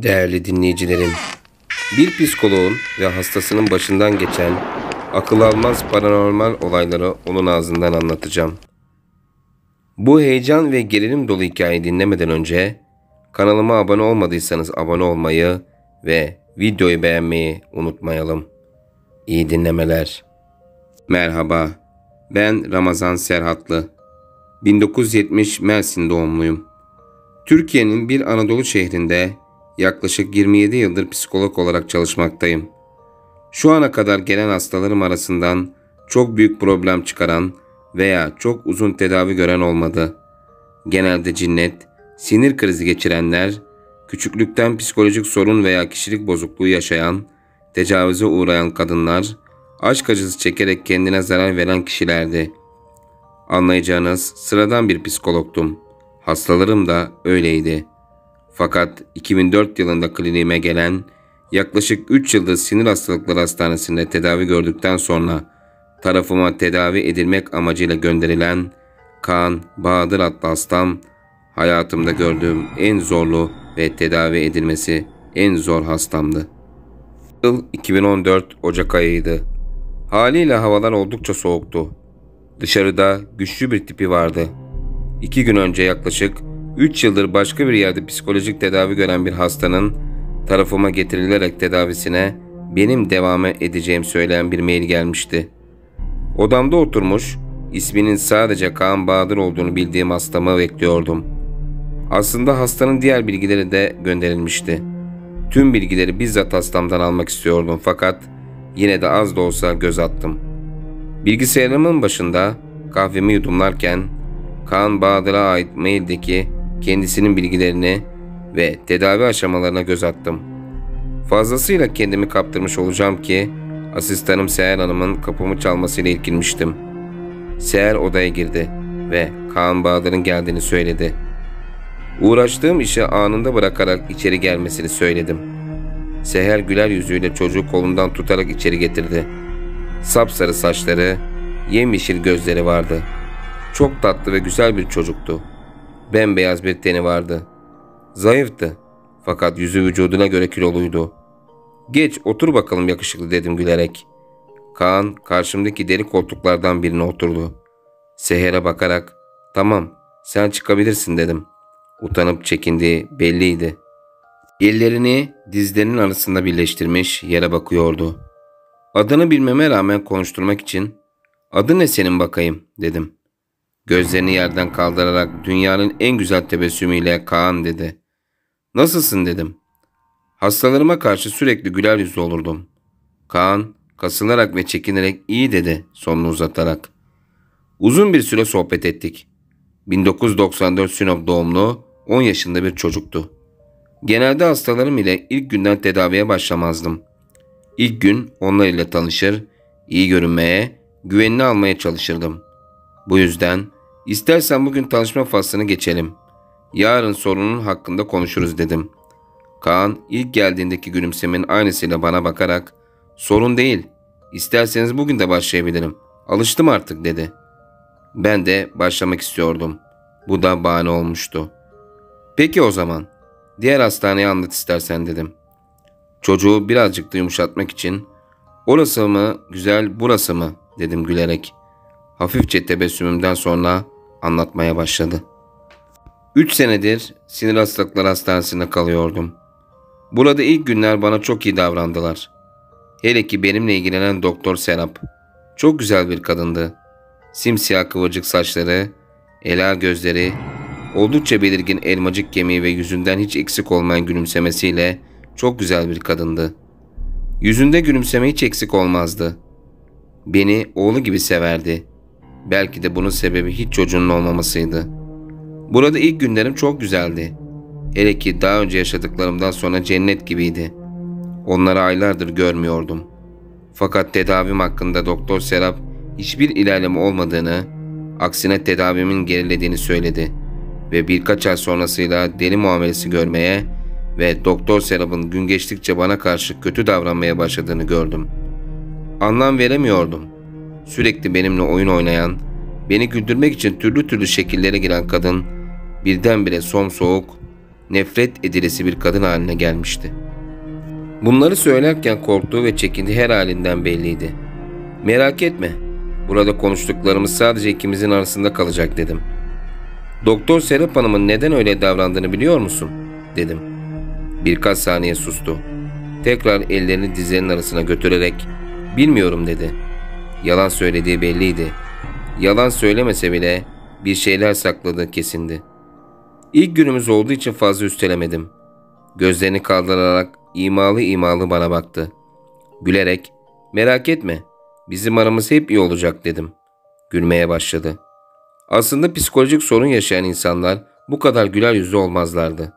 Değerli dinleyicilerim, bir psikoloğun ve hastasının başından geçen akıl almaz paranormal olayları onun ağzından anlatacağım. Bu heyecan ve gerilim dolu hikayeyi dinlemeden önce kanalıma abone olmadıysanız abone olmayı ve videoyu beğenmeyi unutmayalım. İyi dinlemeler. Merhaba, ben Ramazan Serhatlı. 1970 Mersin doğumluyum. Türkiye'nin bir Anadolu şehrinde yaklaşık 27 yıldır psikolog olarak çalışmaktayım. Şu ana kadar gelen hastalarım arasından çok büyük problem çıkaran veya çok uzun tedavi gören olmadı. Genelde cinnet, sinir krizi geçirenler, küçüklükten psikolojik sorun veya kişilik bozukluğu yaşayan, tecavüze uğrayan kadınlar, aşk acısı çekerek kendine zarar veren kişilerdi. Anlayacağınız sıradan bir psikologtum. Hastalarım da öyleydi. Fakat 2004 yılında kliniğime gelen, yaklaşık 3 yıldır sinir hastalıkları hastanesinde tedavi gördükten sonra tarafıma tedavi edilmek amacıyla gönderilen Kaan Bahadır adlı hastam, hayatımda gördüğüm en zorlu ve tedavi edilmesi en zor hastamdı. Yıl 2014 Ocak ayıydı. Haliyle havalar oldukça soğuktu. Dışarıda güçlü bir tipi vardı. 2 gün önce yaklaşık 3 yıldır başka bir yerde psikolojik tedavi gören bir hastanın tarafıma getirilerek tedavisine benim devam edeceğim söyleyen bir mail gelmişti. Odamda oturmuş, isminin sadece Kaan Bahadır olduğunu bildiğim hastamı bekliyordum. Aslında hastanın diğer bilgileri de gönderilmişti. Tüm bilgileri bizzat hastamdan almak istiyordum fakat yine de az da olsa göz attım. Bilgisayarımın başında kahvemi yudumlarken Kaan Bahadır'a ait maildeki kendisinin bilgilerini ve tedavi aşamalarına göz attım. Fazlasıyla kendimi kaptırmış olacağım ki asistanım Seher Hanım'ın kapımı çalmasıyla irkilmiştim. Seher odaya girdi ve Kaan Bahadır'ın geldiğini söyledi. Uğraştığım işi anında bırakarak içeri gelmesini söyledim. Seher güler yüzüyle çocuğu kolundan tutarak içeri getirdi. Sapsarı saçları, yemyeşil gözleri vardı. Çok tatlı ve güzel bir çocuktu. Bembeyaz bir teni vardı. Zayıftı fakat yüzü vücuduna göre kiloluydu. "Geç otur bakalım yakışıklı," dedim gülerek. Kaan karşımdaki deri koltuklardan birine oturdu. Seher'e bakarak "Tamam, sen çıkabilirsin," dedim. Utanıp çekindiği belliydi. Ellerini dizlerinin arasında birleştirmiş yere bakıyordu. Adını bilmeme rağmen konuşturmak için "Adı ne senin bakayım?" dedim. Gözlerini yerden kaldırarak dünyanın en güzel tebessümüyle "Kaan," dedi. "Nasılsın?" dedim. Hastalarıma karşı sürekli güler yüzlü olurdum. Kaan kasılarak ve çekinerek "İyi," dedi sonunu uzatarak. Uzun bir süre sohbet ettik. 1994 Sinop doğumlu 10 yaşında bir çocuktu. Genelde hastalarım ile ilk günden tedaviye başlamazdım. İlk gün onlar ile tanışır, iyi görünmeye, güvenini almaya çalışırdım. Bu yüzden "İstersen bugün tanışma faslını geçelim. Yarın sorunun hakkında konuşuruz," dedim. Kaan ilk geldiğindeki gülümsemenin aynısıyla bana bakarak "Sorun değil, İsterseniz bugün de başlayabilirim. Alıştım artık," dedi. Ben de başlamak istiyordum. Bu da bahane olmuştu. "Peki o zaman diğer hastaneyi anlat istersen," dedim. Çocuğu birazcık da yumuşatmak için "Orası mı güzel, burası mı?" dedim gülerek. Hafifçe tebessümümden sonra anlatmaya başladı. 3 senedir sinir hastalıkları hastanesinde kalıyordum. Burada ilk günler bana çok iyi davrandılar. Hele ki benimle ilgilenen Doktor Serap. Çok güzel bir kadındı. Simsiyah kıvırcık saçları, ela gözleri, oldukça belirgin elmacık kemiği ve yüzünden hiç eksik olmayan gülümsemesiyle çok güzel bir kadındı. Yüzünde gülümseme hiç eksik olmazdı. Beni oğlu gibi severdi. Belki de bunun sebebi hiç çocuğunun olmamasıydı. Burada ilk günlerim çok güzeldi. Hele ki daha önce yaşadıklarımdan sonra cennet gibiydi. Onları aylardır görmüyordum. Fakat tedavim hakkında Doktor Serap hiçbir ilerleme olmadığını, aksine tedavimin gerilediğini söyledi ve birkaç ay sonrasıyla deli muamelesi görmeye ve Doktor Serap'ın gün geçtikçe bana karşı kötü davranmaya başladığını gördüm. Anlam veremiyordum. Sürekli benimle oyun oynayan, beni güldürmek için türlü türlü şekillere giren kadın birdenbire somsoğuk, nefret edilesi bir kadın haline gelmişti. Bunları söylerken korktuğu ve çekindiği her halinden belliydi. "Merak etme, burada konuştuklarımız sadece ikimizin arasında kalacak," dedim. "Doktor Serap Hanım'ın neden öyle davrandığını biliyor musun?" dedim. Birkaç saniye sustu. Tekrar ellerini dizlerinin arasına götürerek "Bilmiyorum," dedi. Yalan söylediği belliydi. Yalan söylemese bile bir şeyler sakladığı kesindi. İlk günümüz olduğu için fazla üstelemedim. Gözlerini kaldırarak imalı imalı bana baktı. Gülerek "Merak etme, bizim aramız hep iyi olacak," dedim. Gülmeye başladı. Aslında psikolojik sorun yaşayan insanlar bu kadar güler yüzlü olmazlardı.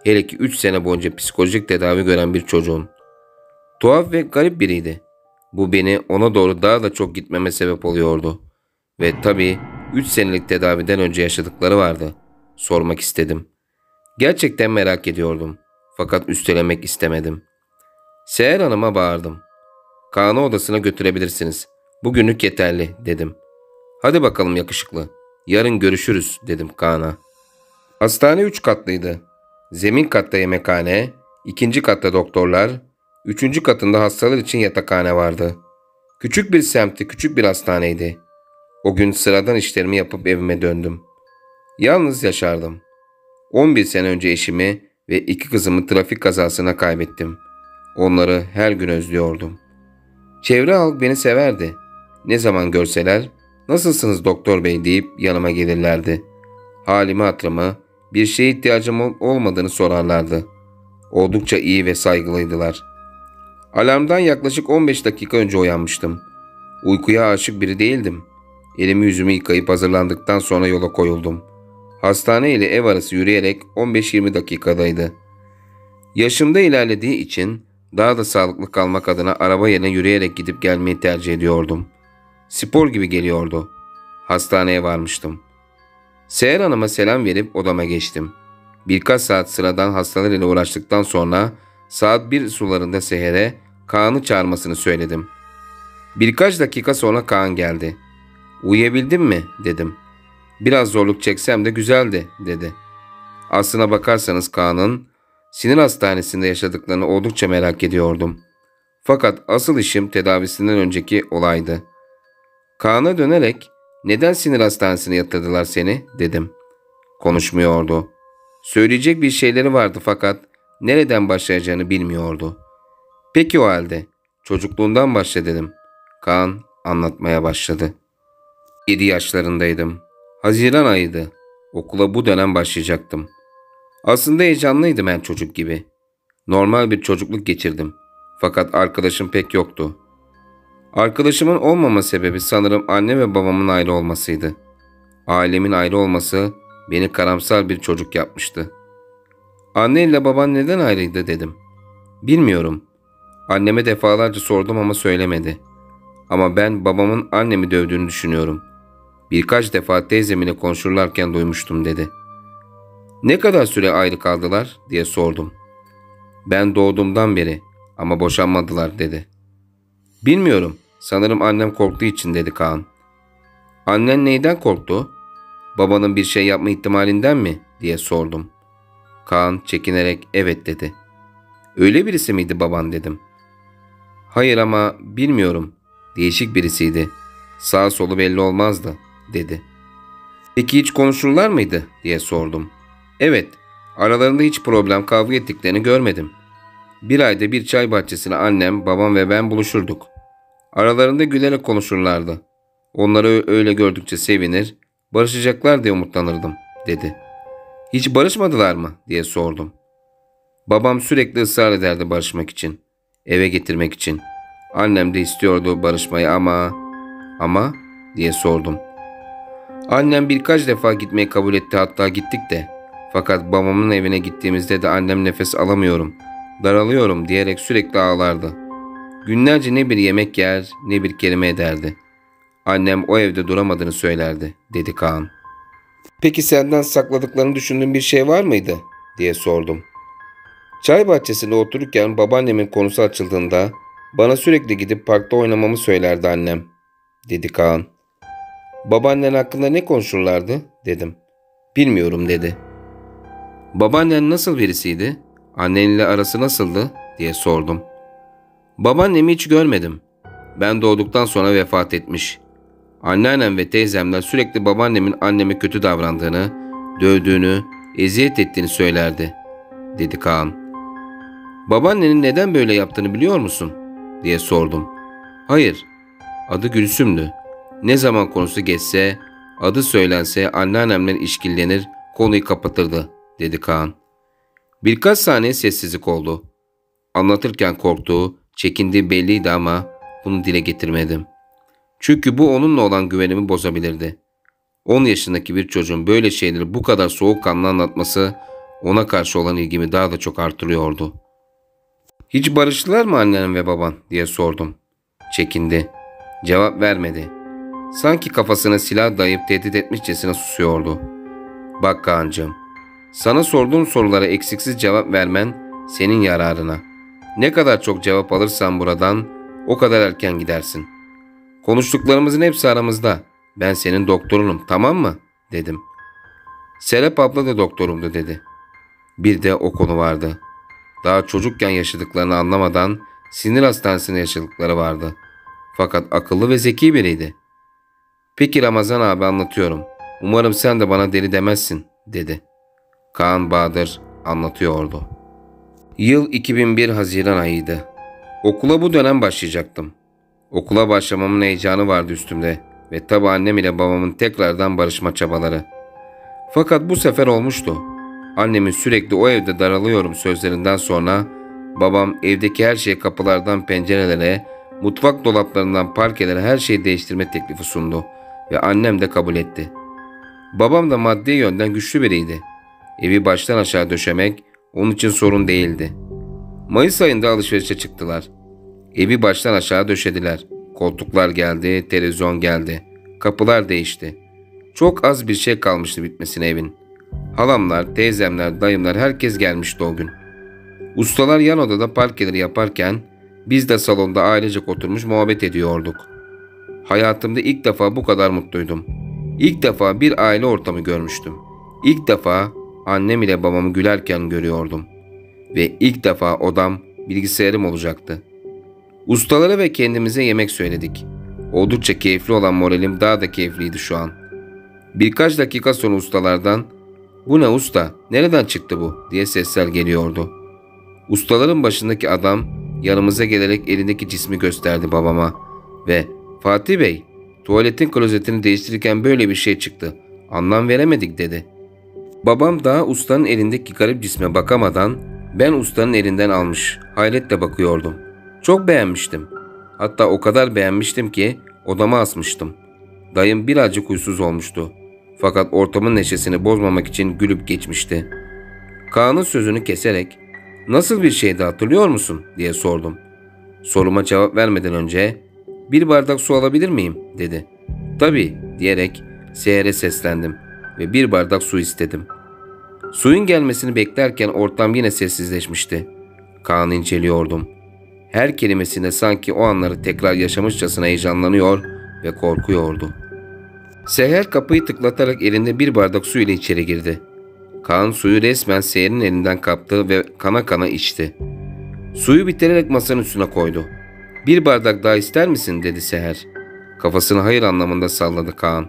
Hele ki 3 sene boyunca psikolojik tedavi gören bir çocuğun. Tuhaf ve garip biriydi. Bu beni ona doğru daha da çok gitmeme sebep oluyordu. Ve tabii 3 senelik tedaviden önce yaşadıkları vardı. Sormak istedim. Gerçekten merak ediyordum. Fakat üstelemek istemedim. Seher Hanım'a bağırdım. "Kaan'ı odasına götürebilirsiniz. Bugünlük yeterli," dedim. "Hadi bakalım yakışıklı. Yarın görüşürüz," dedim Kaan'a. Hastane 3 katlıydı. Zemin katta yemekhane, 2. katta doktorlar, 3. katında hastalar için yatakhane vardı. Küçük bir semtti, küçük bir hastaneydi. O gün sıradan işlerimi yapıp evime döndüm. Yalnız yaşardım. 11 sene önce eşimi ve 2 kızımı trafik kazasına kaybettim. Onları her gün özlüyordum. Çevre halk beni severdi. Ne zaman görseler, "Nasılsınız doktor bey?" deyip yanıma gelirlerdi. Halimi hatırımı, bir şeye ihtiyacım olmadığını sorarlardı. Oldukça iyi ve saygılıydılar. Alarmdan yaklaşık 15 dakika önce uyanmıştım. Uykuya aşık biri değildim. Elimi yüzümü yıkayıp hazırlandıktan sonra yola koyuldum. Hastane ile ev arası yürüyerek 15-20 dakikadaydı. Yaşımda ilerlediği için daha da sağlıklı kalmak adına araba yerine yürüyerek gidip gelmeyi tercih ediyordum. Spor gibi geliyordu. Hastaneye varmıştım. Seher Hanım'a selam verip odama geçtim. Birkaç saat sıradan hastalar ile uğraştıktan sonra saat 1 sularında Seher'e Kaan'ı çağırmasını söyledim. Birkaç dakika sonra Kaan geldi. "Uyuyabildin mi?" dedim. "Biraz zorluk çeksem de güzeldi," dedi. Aslına bakarsanız Kaan'ın sinir hastanesinde yaşadıklarını oldukça merak ediyordum. Fakat asıl işim tedavisinden önceki olaydı. Kaan'a dönerek "Neden sinir hastanesine yatırdılar seni?" dedim. Konuşmuyordu. Söyleyecek bir şeyleri vardı fakat nereden başlayacağını bilmiyordu. "Peki o halde çocukluğundan başla," dedim. Kaan anlatmaya başladı. 7 yaşlarındaydım. Haziran ayıydı. Okula bu dönem başlayacaktım. Aslında heyecanlıydım her çocuk gibi. Normal bir çocukluk geçirdim. Fakat arkadaşım pek yoktu. Arkadaşımın olmama sebebi sanırım anne ve babamın ayrı olmasıydı. Ailemin ayrı olması beni karamsar bir çocuk yapmıştı. "Anne ile baban neden ayrıydı?" dedim. "Bilmiyorum. Anneme defalarca sordum ama söylemedi. Ama ben babamın annemi dövdüğünü düşünüyorum. Birkaç defa teyzemle konuşurlarken duymuştum," dedi. "Ne kadar süre ayrı kaldılar?" diye sordum. "Ben doğduğumdan beri ama boşanmadılar," dedi. "Bilmiyorum. Sanırım annem korktuğu için," dedi Kaan. "Annen neyden korktu? Babanın bir şey yapma ihtimalinden mi?" diye sordum. Kaan çekinerek "Evet," dedi. "Öyle birisi miydi baban?" dedim. "Hayır ama bilmiyorum. Değişik birisiydi. Sağ solu belli olmazdı," dedi. "Peki hiç konuşurlar mıydı?" diye sordum. "Evet, aralarında hiç problem kavga ettiklerini görmedim. Bir ayda bir çay bahçesine annem, babam ve ben buluşurduk. Aralarında gülerek konuşurlardı. Onları öyle gördükçe sevinir, barışacaklar diye umutlanırdım," dedi. "Hiç barışmadılar mı?" diye sordum. "Babam sürekli ısrar ederdi barışmak için, eve getirmek için. Annem de istiyordu barışmayı ama diye sordum. "Annem birkaç defa gitmeyi kabul etti, hatta gittik de. Fakat babamın evine gittiğimizde de annem nefes alamıyorum, daralıyorum diyerek sürekli ağlardı. Günlerce ne bir yemek yer ne bir kelime ederdi. Annem o evde duramadığını söylerdi," dedi Kaan. "Peki senden sakladıklarını düşündüğün bir şey var mıydı?" diye sordum. "Çay bahçesinde otururken babaannemin konusu açıldığında bana sürekli gidip parkta oynamamı söylerdi annem," dedi Kaan. "Babaannen hakkında ne konuşurlardı?" dedim. "Bilmiyorum," dedi. Babaannen nasıl birisiydi? Annenle arası nasıldı diye sordum. Babaannemi hiç görmedim. Ben doğduktan sonra vefat etmiş. Anneannem ve teyzemler sürekli babaannemin anneme kötü davrandığını, dövdüğünü, eziyet ettiğini söylerdi, dedi Kaan. Babaannenin neden böyle yaptığını biliyor musun diye sordum. Hayır, adı Gülsüm'dü. Ne zaman konusu geçse, adı söylense anneannemle işkillenir, konuyu kapatırdı, dedi Kaan. Birkaç saniye sessizlik oldu. Anlatırken korktuğu, çekindiği belliydi ama bunu dile getirmedim. Çünkü bu onunla olan güvenimi bozabilirdi. 10 yaşındaki bir çocuğun böyle şeyleri bu kadar soğukkanlı anlatması ona karşı olan ilgimi daha da çok artırıyordu. Hiç barıştılar mı annen ve baban diye sordum. Çekindi. Cevap vermedi. Sanki kafasına silah dayayıp tehdit etmişçesine susuyordu. Bak Kaan'cığım, sana sorduğum sorulara eksiksiz cevap vermen senin yararına. Ne kadar çok cevap alırsan buradan o kadar erken gidersin. Konuştuklarımızın hepsi aramızda. Ben senin doktorunum, tamam mı? Dedim. Serap abla da doktorumdu dedi. Bir de o konu vardı. Daha çocukken yaşadıklarını anlamadan sinir hastanesinde yaşadıkları vardı. Fakat akıllı ve zeki biriydi. Peki Ramazan abi, anlatıyorum. Umarım sen de bana deli demezsin, dedi. Kaan Bahadır anlatıyordu. Yıl 2001 Haziran ayıydı. Okula bu dönem başlayacaktım. Okula başlamamın heyecanı vardı üstümde ve tabi annem ile babamın tekrardan barışma çabaları. Fakat bu sefer olmuştu. Annemin sürekli o evde daralıyorum sözlerinden sonra babam evdeki her şeyi kapılardan pencerelere, mutfak dolaplarından parkelere her şeyi değiştirme teklifi sundu ve annem de kabul etti. Babam da maddi yönden güçlü biriydi. Evi baştan aşağı döşemek onun için sorun değildi. Mayıs ayında alışverişe çıktılar. Evi baştan aşağı döşediler. Koltuklar geldi, televizyon geldi. Kapılar değişti. Çok az bir şey kalmıştı bitmesine evin. Halamlar, teyzemler, dayımlar herkes gelmişti o gün. Ustalar yan odada parkeleri yaparken biz de salonda ailecek oturmuş muhabbet ediyorduk. Hayatımda ilk defa bu kadar mutluydum. İlk defa bir aile ortamı görmüştüm. İlk defa annem ile babamı gülerken görüyordum. Ve ilk defa odam bilgisayarım olacaktı. Ustalara ve kendimize yemek söyledik. Oldukça keyifli olan moralim daha da keyifliydi şu an. Birkaç dakika sonra ustalardan "Bu ne usta? Nereden çıktı bu?" diye sesler geliyordu. Ustaların başındaki adam yanımıza gelerek elindeki cismi gösterdi babama ve "Fatih Bey, tuvaletin klozetini değiştirirken böyle bir şey çıktı. Anlam veremedik," dedi. Babam daha ustanın elindeki garip cisme bakamadan ben ustanın elinden almış hayretle bakıyordum. Çok beğenmiştim. Hatta o kadar beğenmiştim ki odama asmıştım. Dayım birazcık huysuz olmuştu. Fakat ortamın neşesini bozmamak için gülüp geçmişti. Kaan'ın sözünü keserek "Nasıl bir şeydi, hatırlıyor musun?" diye sordum. Soruma cevap vermeden önce "Bir bardak su alabilir miyim?" dedi. "Tabii," diyerek Seher'e seslendim ve bir bardak su istedim. Suyun gelmesini beklerken ortam yine sessizleşmişti. Kaan'ı inceliyordum. Her kelimesinde sanki o anları tekrar yaşamışçasına heyecanlanıyor ve korkuyordu. Seher kapıyı tıklatarak elinde bir bardak su ile içeri girdi. Kaan suyu resmen Seher'in elinden kaptı ve kana kana içti. Suyu bitirerek masanın üstüne koydu. "Bir bardak daha ister misin?" dedi Seher. Kafasını hayır anlamında salladı Kaan.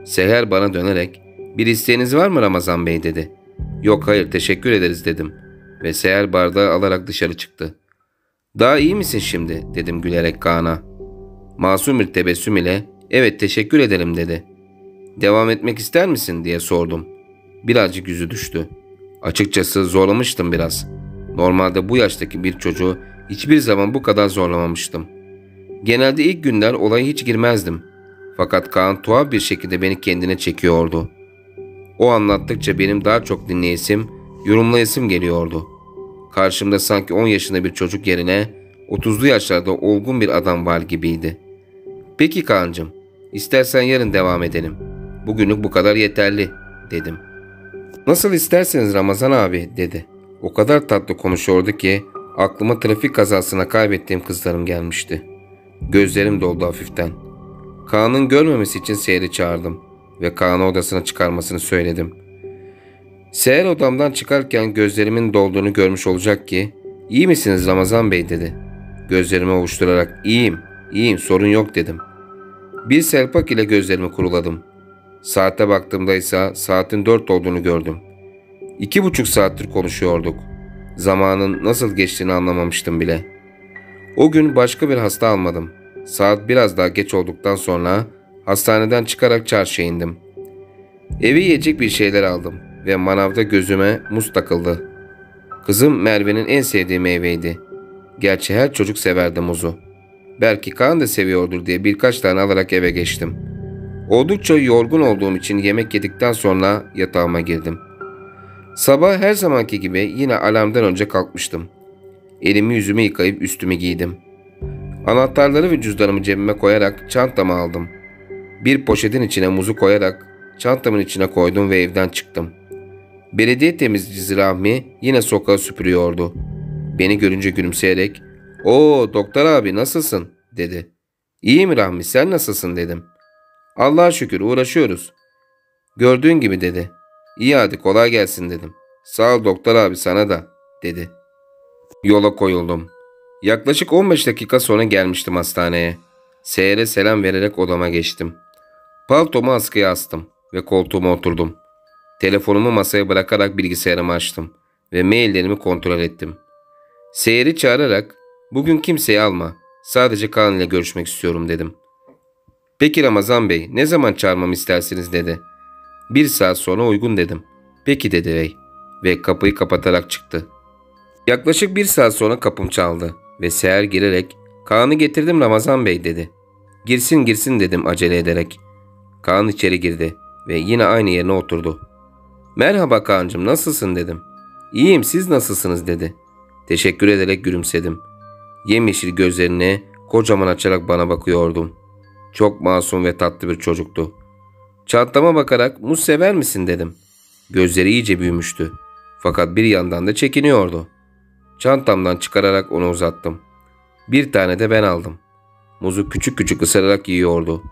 Seher bana dönerek "Bir isteğiniz var mı Ramazan Bey?" dedi. "Yok, hayır, teşekkür ederiz," dedim ve Seher bardağı alarak dışarı çıktı. "Daha iyi misin şimdi?" dedim gülerek Kaan'a. Masum bir tebessüm ile "Evet, teşekkür ederim," dedi. "Devam etmek ister misin?" diye sordum. Birazcık yüzü düştü. Açıkçası zorlamıştım biraz. Normalde bu yaştaki bir çocuğu hiçbir zaman bu kadar zorlamamıştım. Genelde ilk günler olaya hiç girmezdim. Fakat Kaan tuhaf bir şekilde beni kendine çekiyordu. O anlattıkça benim daha çok dinleyesim, yorumlayasım geliyordu. Karşımda sanki 10 yaşında bir çocuk yerine 30'lu yaşlarda olgun bir adam var gibiydi. "Peki Kaan'cığım, istersen yarın devam edelim. Bugünlük bu kadar yeterli," dedim. "Nasıl isterseniz Ramazan abi," dedi. O kadar tatlı konuşuyordu ki aklıma trafik kazasına kaybettiğim kızlarım gelmişti. Gözlerim doldu hafiften. Kaan'ın görmemesi için Seher'i çağırdım ve Kaan'ı odasına çıkarmasını söyledim. Seher odamdan çıkarken gözlerimin dolduğunu görmüş olacak ki "İyi misiniz Ramazan Bey?" dedi. Gözlerimi ovuşturarak "İyiyim, iyiyim, sorun yok." dedim. Bir selpak ile gözlerimi kuruladım. Saate baktığımda ise saatin 4 olduğunu gördüm. 2,5 saattir konuşuyorduk. Zamanın nasıl geçtiğini anlamamıştım bile. O gün başka bir hasta almadım. Saat biraz daha geç olduktan sonra hastaneden çıkarak çarşıya indim. Eve yiyecek bir şeyler aldım ve manavda gözüme muz takıldı. Kızım Merve'nin en sevdiği meyveydi. Gerçi her çocuk severdi muzu. Belki Kaan da seviyordur diye birkaç tane alarak eve geçtim. Oldukça yorgun olduğum için yemek yedikten sonra yatağıma girdim. Sabah her zamanki gibi yine alarmdan önce kalkmıştım. Elimi yüzümü yıkayıp üstümü giydim. Anahtarları ve cüzdanımı cebime koyarak çantamı aldım. Bir poşetin içine muzu koyarak çantamın içine koydum ve evden çıktım. Belediye temizcisi Rahmi yine sokağı süpürüyordu. Beni görünce gülümseyerek "Oo doktor abi nasılsın?" dedi. "İyiyim Rahmi, sen nasılsın?" dedim. "Allah'a şükür uğraşıyoruz." "Gördüğün gibi." dedi. "İyi hadi kolay gelsin." dedim. "Sağ ol doktor abi, sana da." dedi. Yola koyuldum. Yaklaşık 15 dakika sonra gelmiştim hastaneye. Seher'e selam vererek odama geçtim. Paltomu askıya astım ve koltuğuma oturdum. Telefonumu masaya bırakarak bilgisayarımı açtım ve maillerimi kontrol ettim. Seher'i çağırarak "Bugün kimseyi alma, sadece Kaan ile görüşmek istiyorum." dedim. "Peki Ramazan Bey, ne zaman çağırmamı istersiniz?" dedi. "1 saat sonra uygun." dedim. "Peki." dedi bey ve kapıyı kapatarak çıktı. Yaklaşık 1 saat sonra kapım çaldı ve Seher girerek "Kaan'ı getirdim Ramazan Bey." dedi. "Girsin girsin." dedim acele ederek. Kaan içeri girdi ve yine aynı yerine oturdu. "Merhaba Kaan'cığım, nasılsın?" dedim. "İyiyim, siz nasılsınız?" dedi. Teşekkür ederek gülümsedim. Yemyeşil gözlerini kocaman açarak bana bakıyordum. Çok masum ve tatlı bir çocuktu. Çantama bakarak "Muz sever misin?" dedim. Gözleri iyice büyümüştü. Fakat bir yandan da çekiniyordu. Çantamdan çıkararak onu uzattım. Bir tane de ben aldım. Muzu küçük küçük ısırarak yiyordu.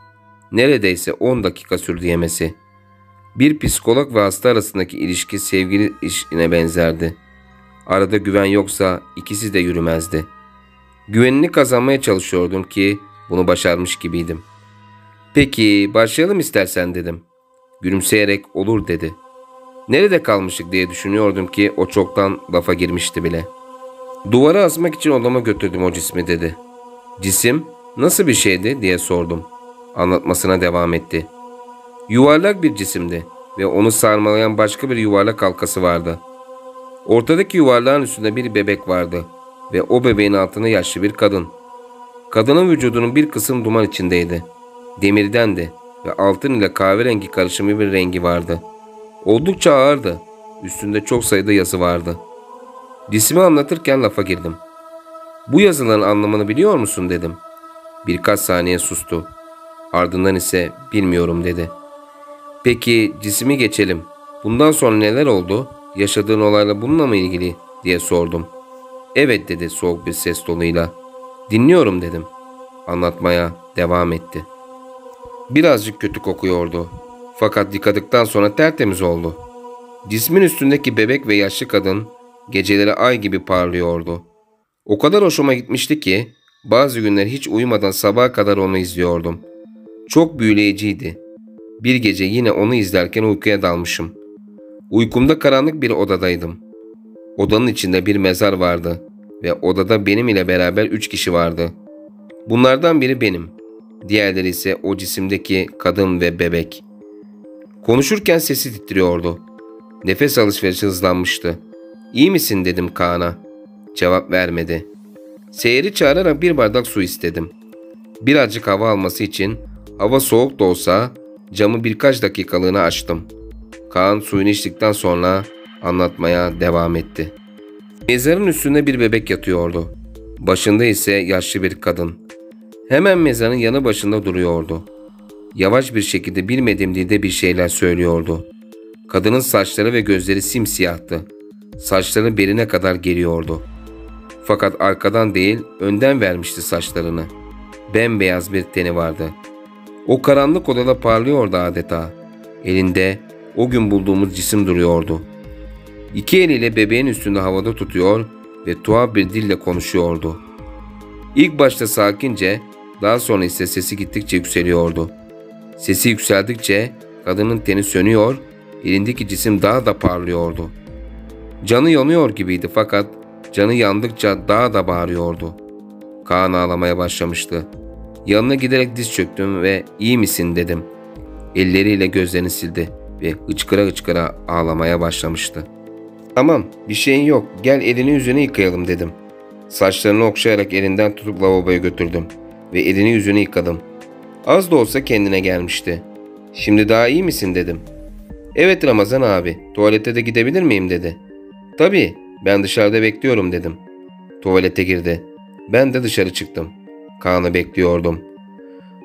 Neredeyse 10 dakika sürdü yemesi. Bir psikolog ve hasta arasındaki ilişki sevgili işine benzerdi. Arada güven yoksa ikisi de yürümezdi. Güvenini kazanmaya çalışıyordum ki bunu başarmış gibiydim. "Peki başlayalım istersen." dedim. Gülümseyerek "Olur." dedi. Nerede kalmıştık diye düşünüyordum ki o çoktan lafa girmişti bile. "Duvara asmak için odama götürdüm o cismi." dedi. "Cisim nasıl bir şeydi?" diye sordum. Anlatmasına devam etti. "Yuvarlak bir cisimdi ve onu sarmalayan başka bir yuvarlak halkası vardı. Ortadaki yuvarlağın üstünde bir bebek vardı ve o bebeğin altında yaşlı bir kadın. Kadının vücudunun bir kısım duman içindeydi. Demirdendi ve altın ile kahverengi karışımı bir rengi vardı. Oldukça ağırdı. Üstünde çok sayıda yazı vardı." Cismi anlatırken lafa girdim. "Bu yazıların anlamını biliyor musun?" dedim. Birkaç saniye sustu. Ardından ise "Bilmiyorum." dedi. "Peki cismi geçelim. Bundan sonra neler oldu? Yaşadığın olayla bununla mı ilgili?" diye sordum. "Evet." dedi soğuk bir ses tonuyla. "Dinliyorum." dedim. Anlatmaya devam etti. Birazcık kötü kokuyordu. Fakat yıkadıktan sonra tertemiz oldu. Cismin üstündeki bebek ve yaşlı kadın geceleri ay gibi parlıyordu. O kadar hoşuma gitmişti ki bazı günler hiç uyumadan sabaha kadar onu izliyordum. Çok büyüleyiciydi. Bir gece yine onu izlerken uykuya dalmışım. Uykumda karanlık bir odadaydım. Odanın içinde bir mezar vardı ve odada benim ile beraber 3 kişi vardı. Bunlardan biri benim. Diğerleri ise o cisimdeki kadın ve bebek. Konuşurken sesi titriyordu. Nefes alışverişi hızlanmıştı. "İyi misin?" dedim Kaan'a. Cevap vermedi. Seher'i çağırarak bir bardak su istedim. Birazcık hava alması için hava soğuk da olsa camı birkaç dakikalığına açtım. Kaan suyunu içtikten sonra anlatmaya devam etti. Mezarın üstünde bir bebek yatıyordu. Başında ise yaşlı bir kadın. Hemen mezarın yanı başında duruyordu. Yavaş bir şekilde bilmediğim dilde bir şeyler söylüyordu. Kadının saçları ve gözleri simsiyahtı. Saçları beline kadar geliyordu. Fakat arkadan değil, önden vermişti saçlarını. Bembeyaz bir teni vardı. O karanlık odada parlıyordu adeta. Elinde o gün bulduğumuz cisim duruyordu. İki eliyle bebeğin üstünde havada tutuyor ve tuhaf bir dille konuşuyordu. İlk başta sakince, daha sonra ise sesi gittikçe yükseliyordu. Sesi yükseldikçe kadının teni sönüyor, elindeki cisim daha da parlıyordu. Canı yanıyor gibiydi fakat canı yandıkça daha da bağırıyordu. Kaan ağlamaya başlamıştı. Yanına giderek diz çöktüm ve "İyi misin?" dedim. Elleriyle gözlerini sildi ve hıçkıra hıçkıra ağlamaya başlamıştı. "Tamam, bir şeyin yok. Gel elini yüzünü yıkayalım." dedim. Saçlarını okşayarak elinden tutup lavaboya götürdüm ve elini yüzünü yıkadım. Az da olsa kendine gelmişti. "Şimdi daha iyi misin?" dedim. "Evet Ramazan abi, tuvalete de gidebilir miyim?" dedi. "Tabii, ben dışarıda bekliyorum." dedim. Tuvalete girdi. Ben de dışarı çıktım. Kaan'ı bekliyordum.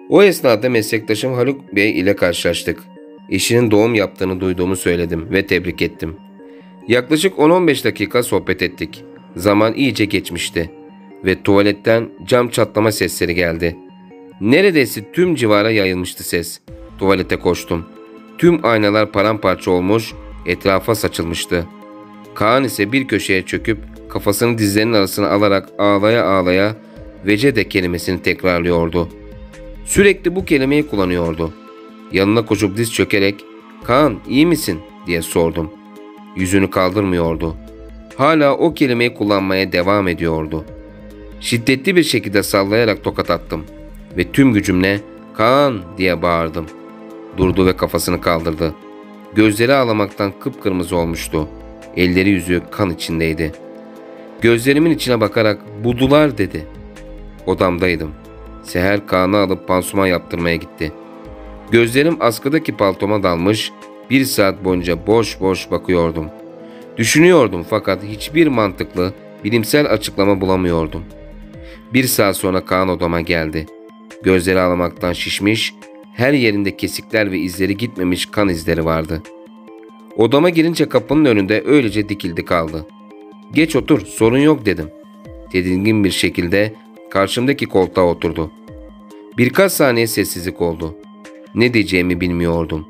O esnada meslektaşım Haluk Bey ile karşılaştık. Eşinin doğum yaptığını duyduğumu söyledim ve tebrik ettim. Yaklaşık 10-15 dakika sohbet ettik. Zaman iyice geçmişti ve tuvaletten cam çatlama sesleri geldi. Neredeyse tüm civara yayılmıştı ses. Tuvalete koştum. Tüm aynalar paramparça olmuş, etrafa saçılmıştı. Kaan ise bir köşeye çöküp kafasını dizlerinin arasına alarak ağlaya ağlaya "Vecede" kelimesini tekrarlıyordu. Sürekli bu kelimeyi kullanıyordu. Yanına koşup diz çökerek "Kaan, iyi misin?" diye sordum. Yüzünü kaldırmıyordu. Hala o kelimeyi kullanmaya devam ediyordu. Şiddetli bir şekilde sallayarak tokat attım ve tüm gücümle "Kaan!" diye bağırdım. Durdu ve kafasını kaldırdı. Gözleri ağlamaktan kıpkırmızı olmuştu. Elleri yüzü kan içindeydi. Gözlerimin içine bakarak "Buldular" dedi. Odamdaydım. Seher Kaan'ı alıp pansuman yaptırmaya gitti. Gözlerim askıdaki paltoma dalmış, 1 saat boyunca boş boş bakıyordum. Düşünüyordum fakat hiçbir mantıklı, bilimsel açıklama bulamıyordum. 1 saat sonra Kaan odama geldi. Gözleri ağlamaktan şişmiş, her yerinde kesikler ve izleri gitmemiş kan izleri vardı. Odama girince kapının önünde öylece dikildi kaldı. "Geç otur, sorun yok." dedim. Tedirgin bir şekilde karşımdaki koltuğa oturdu. Birkaç saniye sessizlik oldu. Ne diyeceğimi bilmiyordum.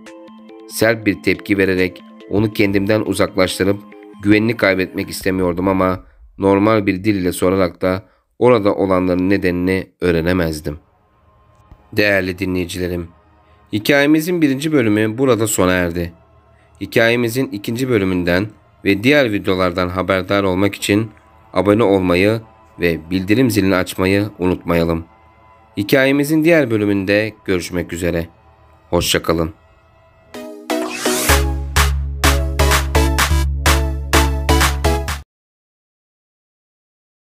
Sert bir tepki vererek onu kendimden uzaklaştırıp güvenini kaybetmek istemiyordum ama normal bir dil ile sorarak da orada olanların nedenini öğrenemezdim. Değerli dinleyicilerim, hikayemizin 1. bölümü burada sona erdi. Hikayemizin 2. bölümünden ve diğer videolardan haberdar olmak için abone olmayı ve bildirim zilini açmayı unutmayalım. Hikayemizin diğer bölümünde görüşmek üzere. Hoşça kalın.